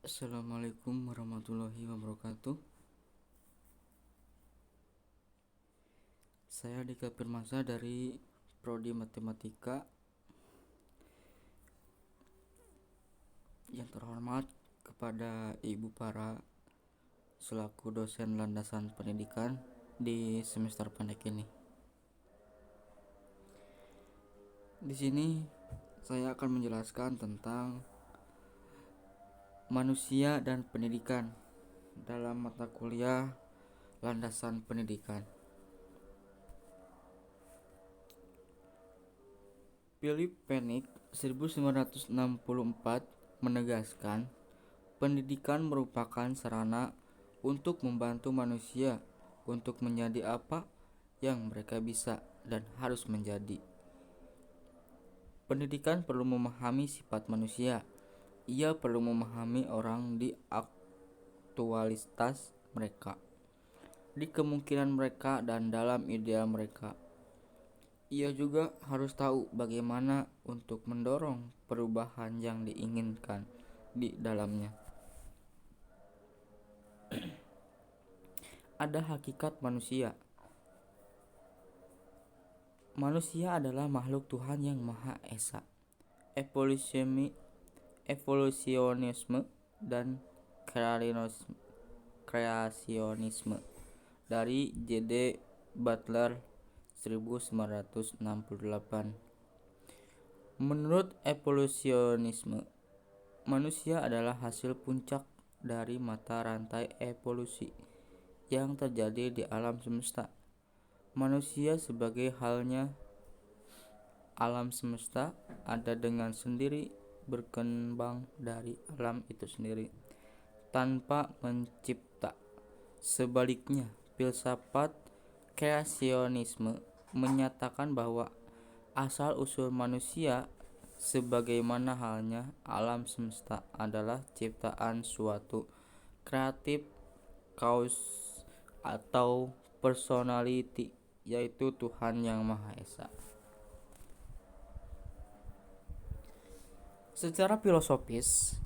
Assalamualaikum warahmatullahi wabarakatuh. Saya Dika Firmansyah dari Prodi Matematika. Yang terhormat kepada Ibu para selaku dosen landasan pendidikan di semester pendek ini. Di sini saya akan menjelaskan tentang manusia dan pendidikan dalam mata kuliah landasan pendidikan. Philip Pennick 1964 menegaskan pendidikan merupakan sarana untuk membantu manusia untuk menjadi apa yang mereka bisa dan harus menjadi. Pendidikan perlu memahami sifat manusia. Ia perlu memahami orang di aktualitas mereka, di kemungkinan mereka dan dalam ideal mereka. Ia juga harus tahu bagaimana untuk mendorong perubahan yang diinginkan di dalamnya. Ada hakikat manusia. Manusia adalah makhluk Tuhan yang Maha Esa. Evolusionisme dan kreasionisme dari J.D. Butler 1968. Menurut evolusionisme, manusia adalah hasil puncak dari mata rantai evolusi yang terjadi di alam semesta. Manusia sebagai halnya alam semesta ada dengan sendiri berkembang dari alam itu sendiri tanpa mencipta. Sebaliknya, filsafat kreasionisme menyatakan bahwa asal-usul manusia sebagaimana halnya alam semesta adalah ciptaan suatu kreatif cause atau personality, yaitu Tuhan yang Maha Esa. Secara filosofis,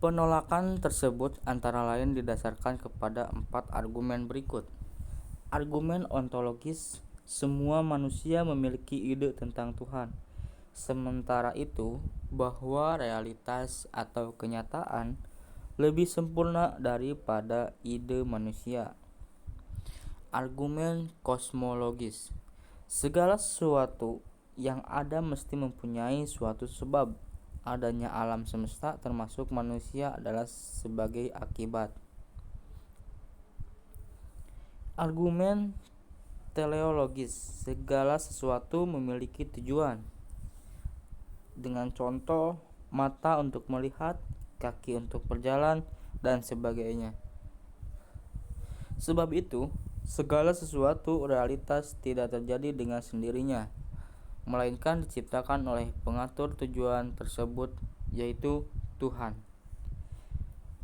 penolakan tersebut antara lain didasarkan kepada 4 argumen berikut. Argumen ontologis, semua manusia memiliki ide tentang Tuhan. Sementara itu, bahwa realitas atau kenyataan lebih sempurna daripada ide manusia. Argumen kosmologis, segala sesuatu yang ada mesti mempunyai suatu sebab. Adanya alam semesta termasuk manusia adalah sebagai akibat. Argumen teleologis, segala sesuatu memiliki tujuan. Dengan contoh, mata untuk melihat, kaki untuk berjalan, dan sebagainya. Sebab itu, segala sesuatu realitas tidak terjadi dengan sendirinya, melainkan diciptakan oleh pengatur tujuan tersebut, yaitu Tuhan.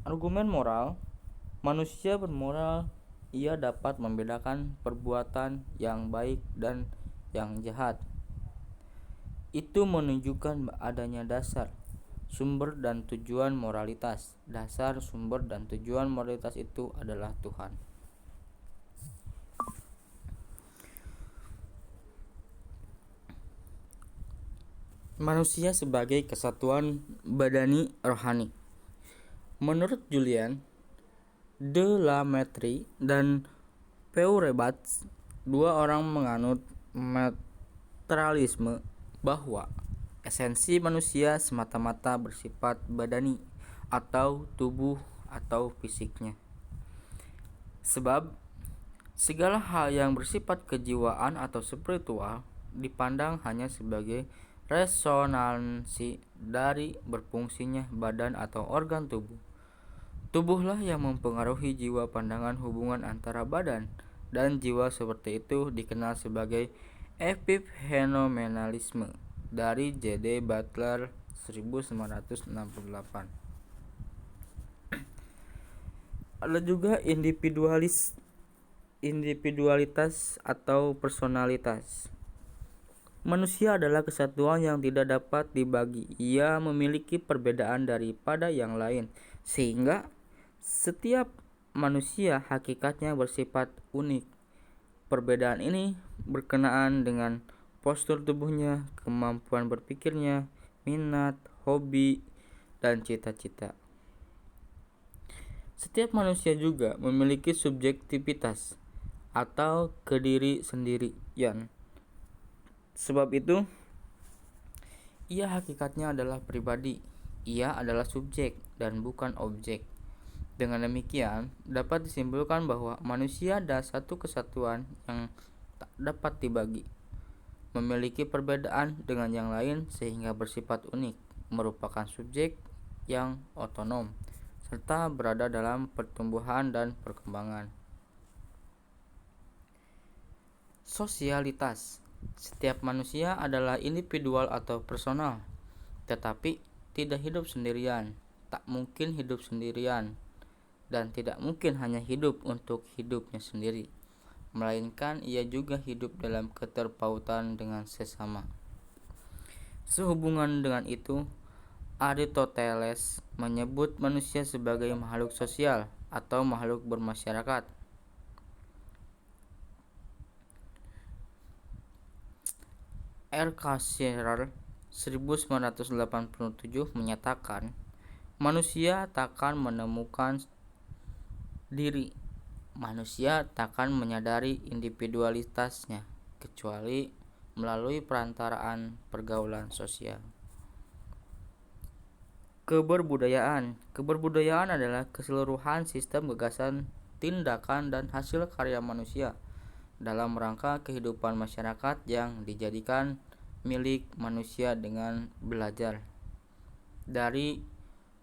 Argumen moral, manusia bermoral, ia dapat membedakan perbuatan yang baik dan yang jahat. Itu menunjukkan adanya dasar, sumber dan tujuan moralitas. Dasar, sumber dan tujuan moralitas itu adalah Tuhan. Manusia sebagai kesatuan badani rohani. Menurut Julian de la Mettrie dan Feuerbach, 2 orang menganut materialisme bahwa esensi manusia semata-mata bersifat badani atau tubuh atau fisiknya. Sebab segala hal yang bersifat kejiwaan atau spiritual dipandang hanya sebagai resonansi dari berfungsinya badan atau organ tubuh. Tubuhlah yang mempengaruhi jiwa. Pandangan hubungan antara badan dan jiwa seperti itu dikenal sebagai epifenomenalisme dari J.D. Butler 1968. Ada juga individualitas atau personalitas. Manusia adalah kesatuan yang tidak dapat dibagi. Ia memiliki perbedaan daripada yang lain, sehingga setiap manusia hakikatnya bersifat unik. Perbedaan ini berkenaan dengan postur tubuhnya, kemampuan berpikirnya, minat, hobi, dan cita-cita. Setiap manusia juga memiliki subjektivitas atau kediri sendirian. Sebab itu, ia hakikatnya adalah pribadi. Ia adalah subjek dan bukan objek. Dengan demikian, dapat disimpulkan bahwa manusia adalah satu kesatuan yang tak dapat dibagi, memiliki perbedaan dengan yang lain sehingga bersifat unik, merupakan subjek yang otonom, serta berada dalam pertumbuhan dan perkembangan. Sosialitas. Setiap manusia adalah individual atau personal, tetapi tidak hidup sendirian, tak mungkin hidup sendirian, dan tidak mungkin hanya hidup untuk hidupnya sendiri, melainkan ia juga hidup dalam keterpautan dengan sesama. Sehubungan dengan itu, Aristoteles menyebut manusia sebagai makhluk sosial atau makhluk bermasyarakat. Althusser 1987 menyatakan, manusia takkan menemukan diri. Manusia takkan menyadari individualitasnya kecuali melalui perantaraan pergaulan sosial. Keberbudayaan adalah keseluruhan sistem gagasan, tindakan, dan hasil karya manusia dalam rangka kehidupan masyarakat yang dijadikan milik manusia dengan belajar. Dari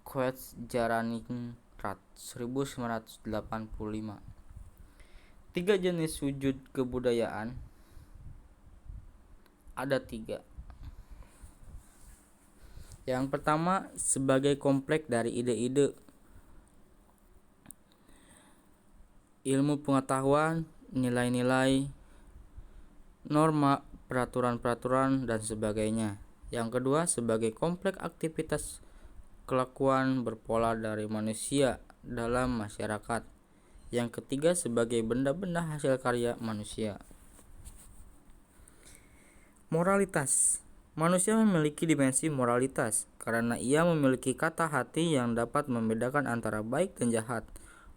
Quotes Jaraningrat 1985. 3 jenis wujud kebudayaan. Ada 3. Yang pertama, sebagai kompleks dari ide-ide, ilmu pengetahuan, nilai-nilai, norma, peraturan-peraturan, dan sebagainya. Yang kedua, sebagai kompleks aktivitas kelakuan berpola dari manusia dalam masyarakat. Yang ketiga, sebagai benda-benda hasil karya manusia. Moralitas. Manusia memiliki dimensi moralitas karena ia memiliki kata hati yang dapat membedakan antara baik dan jahat.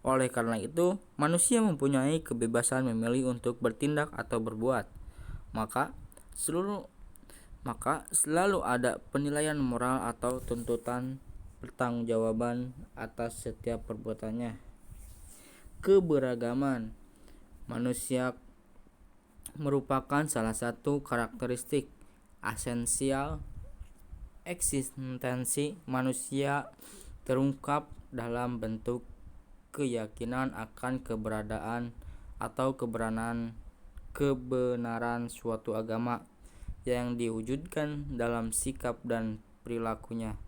Oleh karena itu, manusia mempunyai kebebasan memilih untuk bertindak atau berbuat. Maka selalu ada penilaian moral atau tuntutan pertanggungjawaban atas setiap perbuatannya. Keberagaman. Manusia merupakan salah satu karakteristik esensial eksistensi manusia, terungkap dalam bentuk keyakinan akan keberadaan atau kebenaran suatu agama yang diwujudkan dalam sikap dan perilakunya,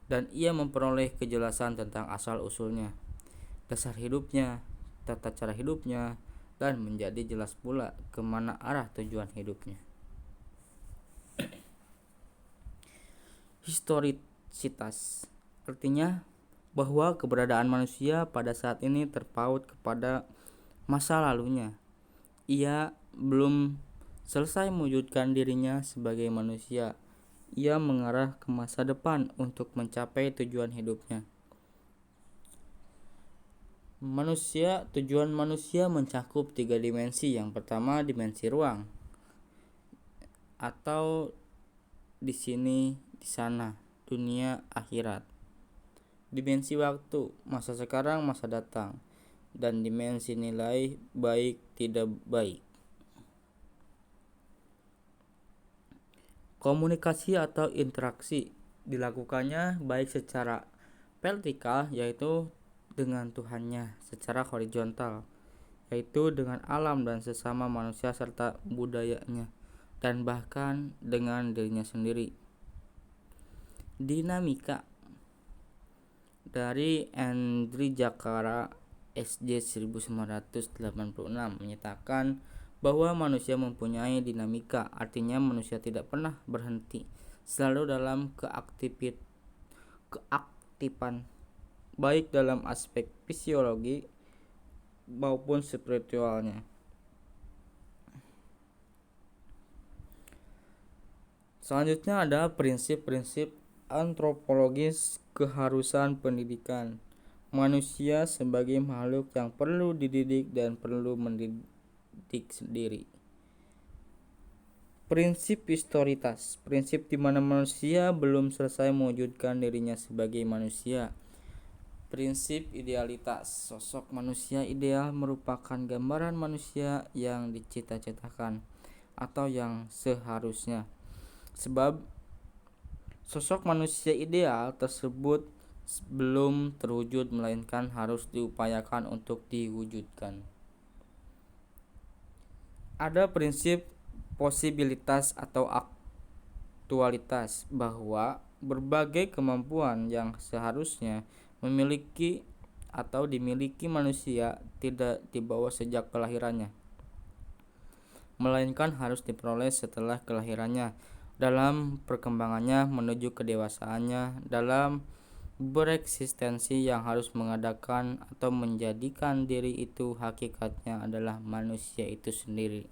dan ia memperoleh kejelasan tentang asal-usulnya, dasar hidupnya, tata cara hidupnya, dan menjadi jelas pula kemana arah tujuan hidupnya. Historisitas artinya bahwa keberadaan manusia pada saat ini terpaut kepada masa lalunya. Ia belum selesai mewujudkan dirinya sebagai manusia. Ia mengarah ke masa depan untuk mencapai tujuan hidupnya. Tujuan manusia mencakup 3 dimensi. Yang pertama, dimensi ruang, atau di sini, di sana, dunia akhirat. Dimensi waktu, masa sekarang, masa datang, dan dimensi nilai baik tidak baik. Komunikasi atau interaksi dilakukannya baik secara vertikal, yaitu dengan Tuhannya, secara horizontal, yaitu dengan alam dan sesama manusia serta budayanya, dan bahkan dengan dirinya sendiri. Dinamika. Dari Andri Jakara SJ 1986 menyatakan bahwa manusia mempunyai dinamika, artinya manusia tidak pernah berhenti, selalu dalam keaktifan baik dalam aspek fisiologi maupun spiritualnya. Selanjutnya ada prinsip-prinsip antropologis keharusan pendidikan. Manusia sebagai makhluk yang perlu dididik dan perlu mendidik sendiri. Prinsip historitas, prinsip di mana manusia belum selesai mewujudkan dirinya sebagai manusia. Prinsip idealitas, sosok manusia ideal merupakan gambaran manusia yang dicita-citakan atau yang seharusnya. Sebab sosok manusia ideal tersebut belum terwujud melainkan harus diupayakan untuk diwujudkan. Ada prinsip posibilitas atau aktualitas bahwa berbagai kemampuan yang seharusnya memiliki atau dimiliki manusia tidak dibawa sejak kelahirannya, melainkan harus diperoleh setelah kelahirannya, dalam perkembangannya menuju kedewasaannya, dalam bereksistensi yang harus mengadakan atau menjadikan diri itu hakikatnya adalah manusia itu sendiri.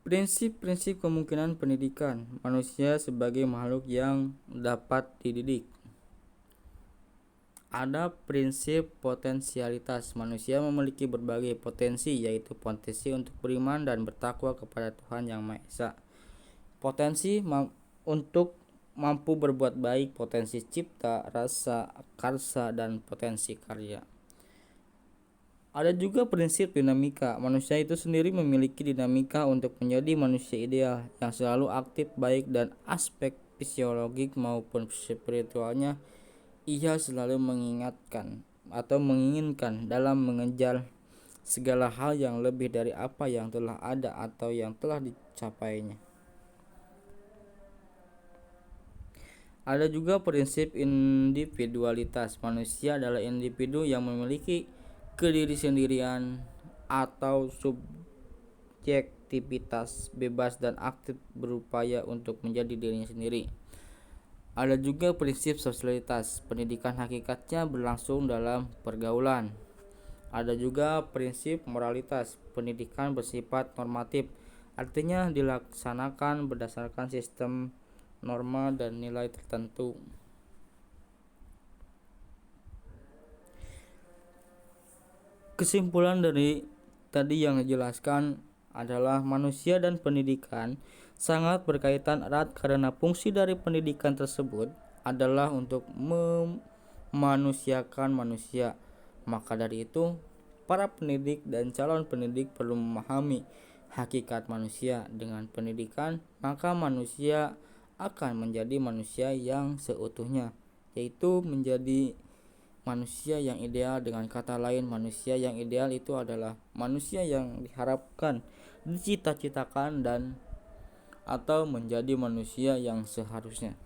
Prinsip-prinsip kemungkinan pendidikan manusia sebagai makhluk yang dapat dididik. Ada prinsip potensialitas. Manusia memiliki berbagai potensi, yaitu potensi untuk beriman dan bertakwa kepada Tuhan Yang Maha Esa. Potensi untuk mampu berbuat baik, potensi cipta, rasa, karsa, dan potensi karya. Ada juga prinsip dinamika. Manusia itu sendiri memiliki dinamika untuk menjadi manusia ideal yang selalu aktif, baik dan aspek fisiologik maupun spiritualnya. Ia selalu mengingatkan atau menginginkan dalam mengejar segala hal yang lebih dari apa yang telah ada atau yang telah dicapainya. Ada juga prinsip individualitas. Manusia adalah individu yang memiliki kediri sendirian atau subjektivitas bebas dan aktif berupaya untuk menjadi dirinya sendiri. Ada juga prinsip sosialitas. Pendidikan hakikatnya berlangsung dalam pergaulan. Ada juga prinsip moralitas. Pendidikan bersifat normatif, artinya dilaksanakan berdasarkan sistem norma dan nilai tertentu. Kesimpulan dari tadi yang dijelaskan adalah manusia dan pendidikan sangat berkaitan erat karena fungsi dari pendidikan tersebut adalah untuk memanusiakan manusia. Maka dari itu, para pendidik dan calon pendidik perlu memahami hakikat manusia. Dengan pendidikan, maka manusia akan menjadi manusia yang seutuhnya, yaitu menjadi manusia yang ideal. Dengan kata lain, manusia yang ideal itu adalah manusia yang diharapkan, dicita-citakan dan atau menjadi manusia yang seharusnya.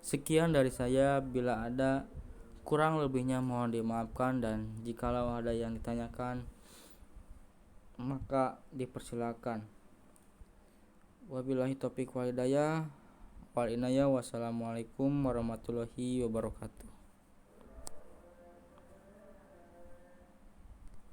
Sekian dari saya. Bila ada kurang lebihnya mohon dimaafkan, dan jikalau ada yang ditanyakan maka dipersilakan. Wabillahi taufiq wal hidayah wal inayah. Wassalamualaikum warahmatullahi wabarakatuh.